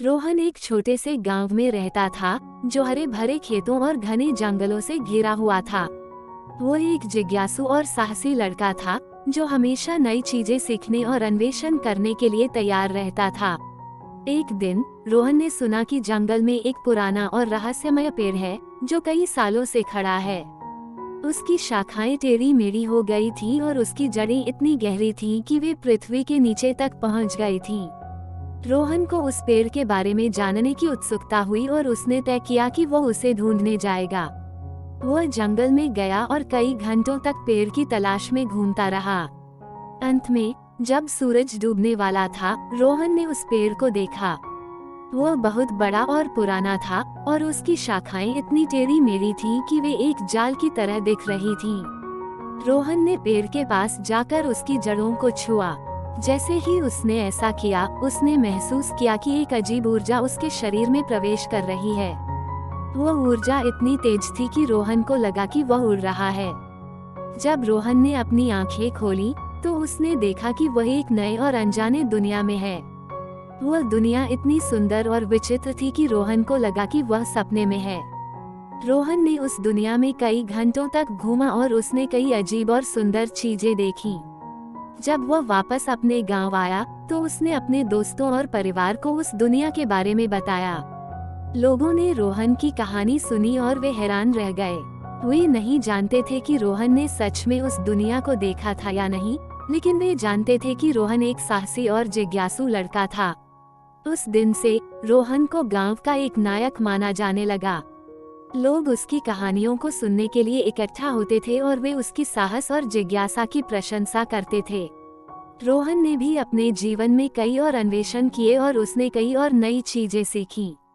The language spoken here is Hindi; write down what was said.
रोहन एक छोटे से गांव में रहता था, जो हरे भरे खेतों और घने जंगलों से घिरा हुआ था। वो एक जिज्ञासु और साहसी लड़का था, जो हमेशा नई चीजें सीखने और अन्वेषण करने के लिए तैयार रहता था। एक दिन रोहन ने सुना कि जंगल में एक पुराना और रहस्यमय पेड़ है, जो कई सालों से खड़ा है। उसकी शाखाएं टेढ़ी मेढ़ी हो गई थी और उसकी जड़ें इतनी गहरी थीं कि वे पृथ्वी के नीचे तक पहुंच गई थीं। रोहन को उस पेड़ के बारे में जानने की उत्सुकता हुई और उसने तय किया कि वो उसे ढूंढने जाएगा। वह जंगल में गया और कई घंटों तक पेड़ की तलाश में घूमता रहा। अंत में जब सूरज डूबने वाला था, रोहन ने उस पेड़ को देखा। वह बहुत बड़ा और पुराना था और उसकी शाखाएं इतनी टेढ़ी मेढ़ी थीं कि वे एक जाल की तरह दिख रही थीं। रोहन ने पेड़ के पास जाकर उसकी जड़ों को छुआ। जैसे ही उसने ऐसा किया, उसने महसूस किया कि एक अजीब ऊर्जा उसके शरीर में प्रवेश कर रही है। वह ऊर्जा इतनी तेज थी कि रोहन को लगा कि वह उड़ रहा है। जब रोहन ने अपनी आंखें खोली, तो उसने देखा कि वह एक नए और अनजाने दुनिया में है। वह दुनिया इतनी सुंदर और विचित्र थी कि रोहन को लगा कि वह सपने में है। रोहन ने उस दुनिया में कई घंटों तक घूमा और उसने कई अजीब और सुंदर चीजें देखी। जब वह वापस अपने गांव आया, तो उसने अपने दोस्तों और परिवार को उस दुनिया के बारे में बताया। लोगों ने रोहन की कहानी सुनी और वे हैरान रह गए। वे नहीं जानते थे कि रोहन ने सच में उस दुनिया को देखा था या नहीं, लेकिन वे जानते थे कि रोहन एक साहसी और जिज्ञासु लड़का था। उस दिन से रोहन को गांव का एक नायक माना जाने लगा। लोग उसकी कहानियों को सुनने के लिए इकट्ठा होते थे और वे उसकी साहस और जिज्ञासा की प्रशंसा करते थे। रोहन ने भी अपने जीवन में कई और अन्वेषण किए और उसने कई और नई चीजें सीखीं।